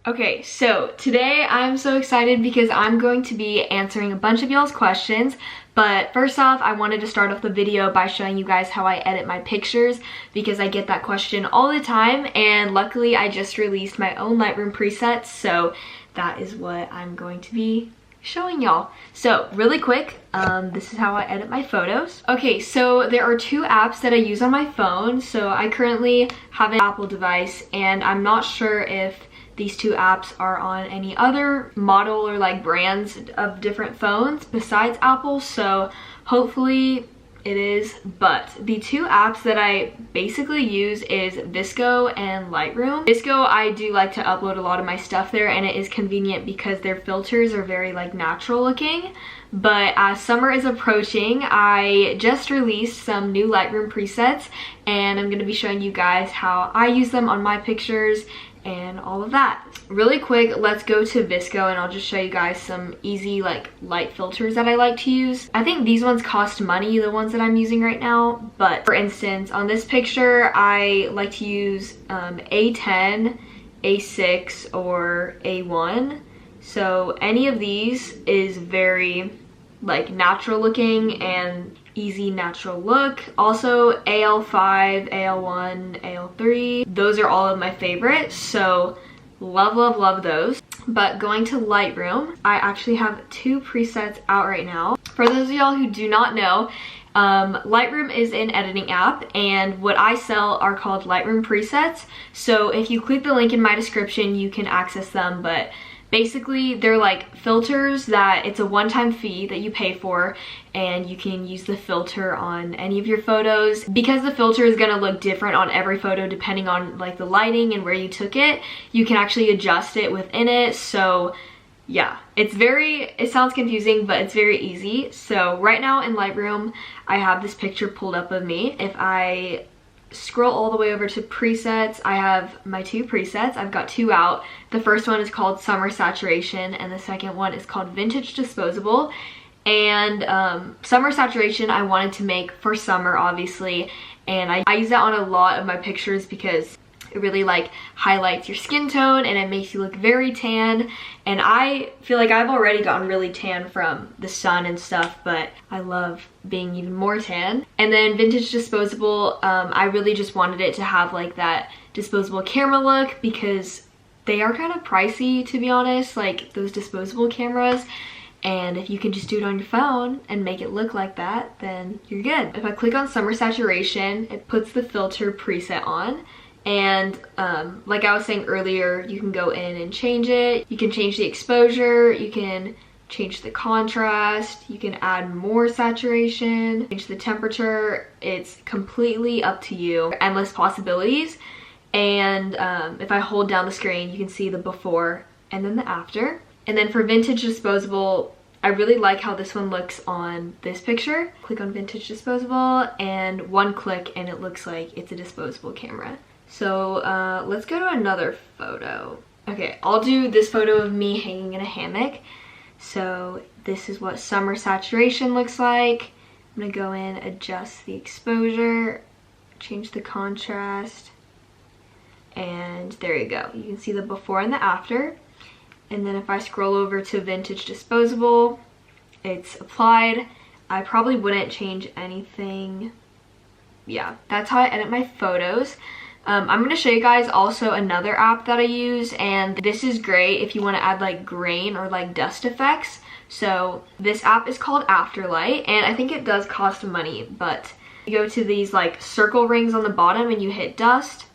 Okay, so today I'm so excited because I'm going to be answering a bunch of y'all's questions. But first off, I wanted to start off the video by showing you guys how I edit my pictures because I get that question all the time, and luckily I just released my own Lightroom presets, so that is what I'm going to be showing y'all. So really quick, this is how I edit my photos. Okay, so there are two apps that I use on my phone. So I currently have an Apple device, and I'm not sure if these two apps are on any other model or like brands of different phones besides Apple, so hopefully it is. But the two apps that I basically use is VSCO and Lightroom. VSCO, I do like to upload a lot of my stuff there, and it is convenient because their filters are very like natural looking. But as summer is approaching, I just released some new Lightroom presets, and I'm going to be showing you guys how I use them on my pictures and all of that. Really quick, let's go to VSCO and I'll just show you guys some easy like light filters that I like to use. I think these ones cost money, the ones that I'm using right now, but for instance on this picture I like to use A10, A6, or A1. So any of these is very like natural looking and easy natural look. Also AL5, AL1, AL3, those are all of my favorites, so love those. But going to Lightroom, I actually have two presets out right now. For those of y'all who do not know, Lightroom is an editing app, and what I sell are called Lightroom presets. So if you click the link in my description, you can access them, but basically they're like filters that it's a one-time fee that you pay for, and you can use the filter on any of your photos. Because the filter is gonna look different on every photo depending on like the lighting and where you took it, you can actually adjust it within it. So yeah, it sounds confusing, but it's very easy. So right now in Lightroom, I have this picture pulled up of me. If I scroll all the way over to presets, I have my two presets. I've got two out. The first one is called Summer Saturation, and the second one is called Vintage Disposable. And Summer Saturation I wanted to make for summer, obviously, and I use that on a lot of my pictures because it really like highlights your skin tone and it makes you look very tan. And I feel like I've already gotten really tan from the sun and stuff, but I love being even more tan. And then Vintage Disposable, I really just wanted it to have like that disposable camera look because they are kind of pricey, to be honest, like those disposable cameras. And if you can just do it on your phone and make it look like that, then you're good. If I click on Summer Saturation, it puts the filter preset on. And like I was saying earlier, you can go in and change it. You can change the exposure, you can change the contrast, you can add more saturation, change the temperature. It's completely up to you. Endless possibilities. And if I hold down the screen, you can see the before and then the after. And then for Vintage Disposable, I really like how this one looks on this picture. Click on Vintage Disposable and one click and it looks like it's a disposable camera. So let's go to another photo. Okay, I'll do this photo of me hanging in a hammock. So this is what Summer Saturation looks like. I'm gonna go in, adjust the exposure, change the contrast, and there you go. You can see the before and the after. And then if I scroll over to Vintage Disposable, it's applied. I probably wouldn't change anything. Yeah, that's how I edit my photos. I'm going to show you guys also another app that I use, and this is great if you want to add like grain or like dust effects. So this app is called Afterlight, and I think it does cost money, but you go to these like circle rings on the bottom and you hit dust.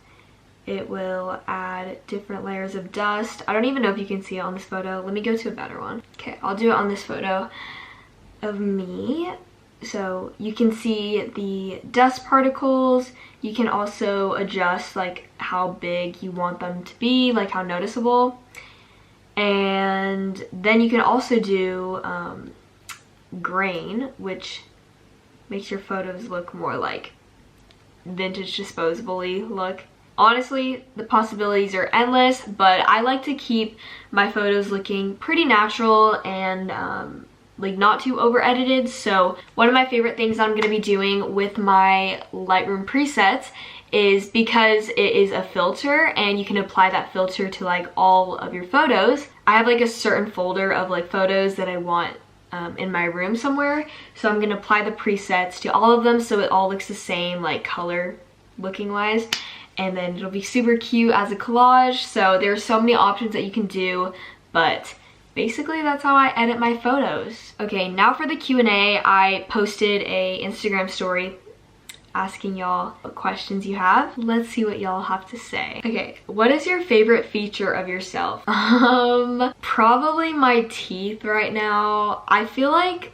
It will add different layers of dust. I don't even know if you can see it on this photo. Let me go to a better one. Okay, I'll do it on this photo of me. So you can see the dust particles. You can also adjust like how big you want them to be, like how noticeable. And then you can also do grain, which makes your photos look more like vintage disposable-y look. Honestly, the possibilities are endless, but I like to keep my photos looking pretty natural and like not too over edited. So one of my favorite things I'm going to be doing with my Lightroom presets is because it is a filter and you can apply that filter to like all of your photos. I have like a certain folder of like photos that I want in my room somewhere, so I'm gonna apply the presets to all of them so it all looks the same, like color looking wise, and then it'll be super cute as a collage. So there's so many options that you can do, but basically that's how I edit my photos. Okay, now for the Q&A. I posted a Instagram story asking y'all what questions you have. Let's see what y'all have to say. Okay, what is your favorite feature of yourself? Probably my teeth right now. I think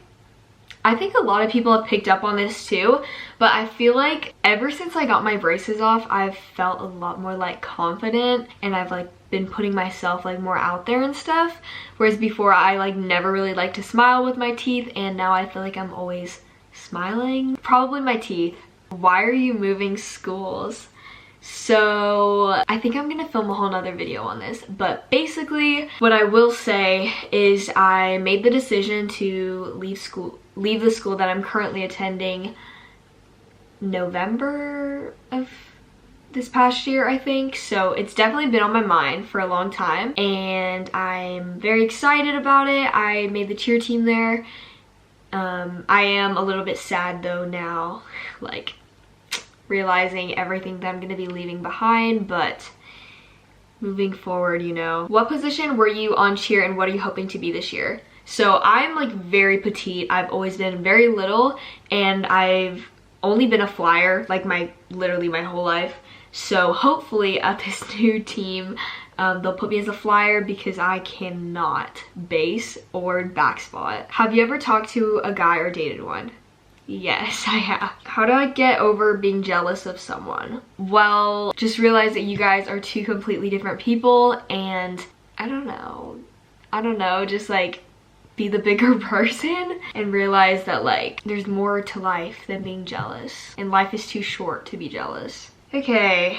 a lot of people have picked up on this too, but I feel like ever since I got my braces off, I've felt a lot more like confident, and I've like been putting myself like more out there and stuff. Whereas before I like never really liked to smile with my teeth, and now I feel like I'm always smiling. Probably my teeth. Why are you moving schools? So I think I'm gonna film a whole nother video on this, but basically what I will say is I made the decision to leave the school that I'm currently attending November of this past year, I think. So it's definitely been on my mind for a long time, and I'm very excited about it. I made the cheer team there. I am a little bit sad though now, like realizing everything that I'm gonna be leaving behind, but moving forward, you know. What position were you on cheer and what are you hoping to be this year? So I'm like very petite. I've always been very little, and I've only been a flyer like literally my whole life. So hopefully at this new team, they'll put me as a flyer because I cannot base or back spot. Have you ever talked to a guy or dated one? Yes, I have. How do I get over being jealous of someone? Well, just realize that you guys are two completely different people, and I don't know, just like be the bigger person and realize that like there's more to life than being jealous, and life is too short to be jealous. Okay,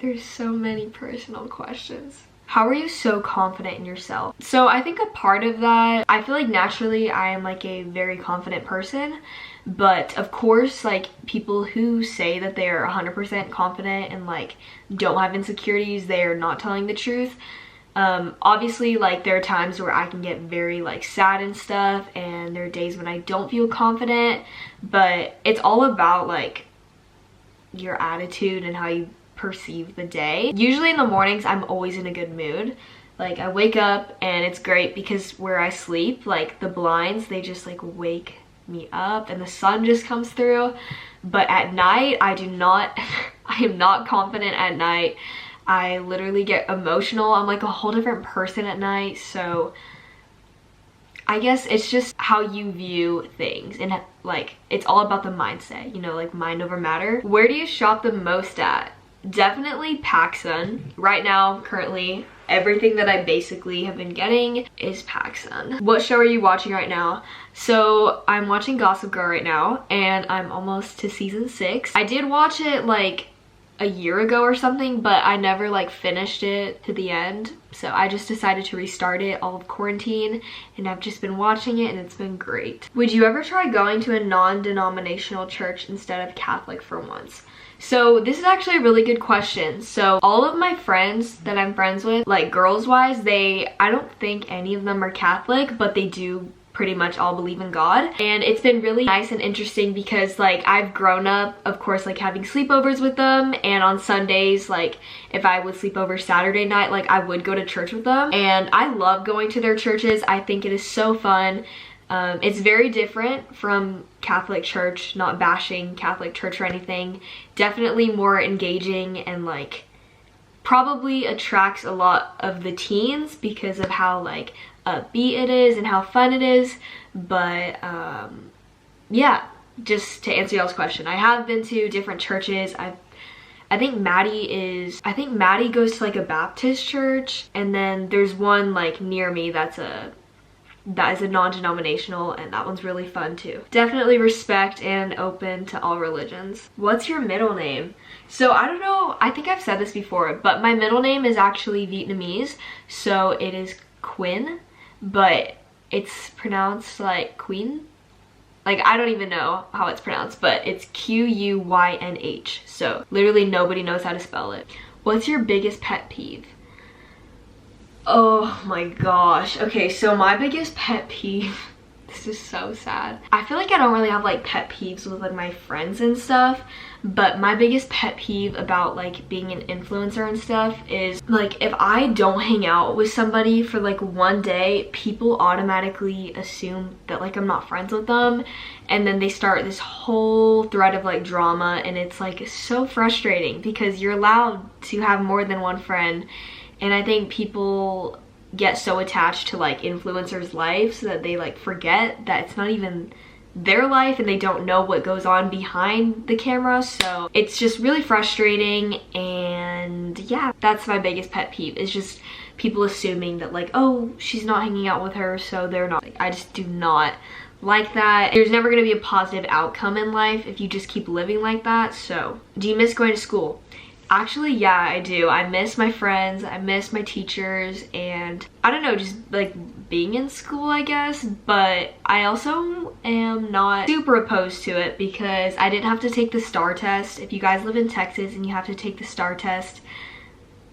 there's so many personal questions. How are you so confident in yourself? So I think a part of that, I feel like naturally I am like a very confident person, but of course like people who say that they are 100% confident and like don't have insecurities, they are not telling the truth. Obviously like there are times where I can get very like sad and stuff, and there are days when I don't feel confident, but it's all about like your attitude and how you perceive the day. Usually in the mornings I'm always in a good mood. Like I wake up and it's great because where I sleep, like the blinds, they just like wake me up and the sun just comes through. But at night I am not confident at night. I literally get emotional. I'm like a whole different person at night. So I guess it's just how you view things, and like it's all about the mindset, you know, like mind over matter. Where do you shop the most at? Definitely PacSun. Right now, currently, everything that I basically have been getting is PacSun. What show are you watching right now? So I'm watching Gossip Girl right now, and I'm almost to season 6. I did watch it like a year ago or something, but I never like finished it to the end. So I just decided to restart it all of quarantine, and I've just been watching it and it's been great. Would you ever try going to a non-denominational church instead of Catholic for once? So this is actually a really good question. So all of my friends that I'm friends with, like girls wise, I don't think any of them are Catholic, but they do pretty much all believe in God. And it's been really nice and interesting because like I've grown up, of course, like having sleepovers with them, and on Sundays, like if I would sleep over Saturday night, like I would go to church with them, and I love going to their churches. I think it is so fun. It's very different from Catholic church, not bashing Catholic church or anything. Definitely more engaging, and like probably attracts a lot of the teens because of how like upbeat it is and how fun it is. But yeah, just to answer y'all's question, I have been to different churches. I think Maddie goes to like a Baptist church, and then there's one like near me that is a non-denominational, and that one's really fun too. Definitely respect and open to all religions. What's your middle name? So I don't know, I think I've said this before, but my middle name is actually Vietnamese, so it is Quinn, but it's pronounced like Queen. Like, I don't even know how it's pronounced, but it's Q-U-Y-N-H. So literally nobody knows how to spell it. What's your biggest pet peeve? Oh my gosh. Okay, so my biggest pet peeve, this is so sad. I feel like I don't really have like pet peeves with like my friends and stuff, but my biggest pet peeve about like being an influencer and stuff is like if I don't hang out with somebody for like one day, people automatically assume that like I'm not friends with them, and then they start this whole thread of like drama, and it's like so frustrating because you're allowed to have more than one friend. And I think people get so attached to like influencers' lives that they like forget that it's not even their life and they don't know what goes on behind the camera. So it's just really frustrating, and yeah, that's my biggest pet peeve, is just people assuming that like, oh, she's not hanging out with her, so they're not. Like, I just do not like that. There's never going to be a positive outcome in life if you just keep living like that. So do you miss going to school? Actually, yeah, I do. I miss my friends, I miss my teachers, and I don't know, just like being in school, I guess. But I also am not super opposed to it because I didn't have to take the STAR test. If you guys live in Texas and you have to take the STAR test,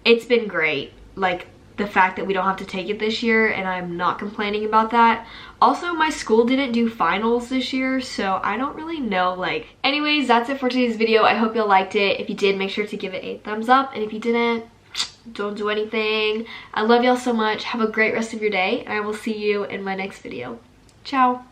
it's been great. Like, the fact that we don't have to take it this year, and I'm not complaining about that. Also, my school didn't do finals this year, so I don't really know. Like, anyways, that's it for today's video. I hope you liked it. If you did, make sure to give it a thumbs up, and if you didn't, don't do anything. I love y'all so much. Have a great rest of your day, and I will see you in my next video. Ciao.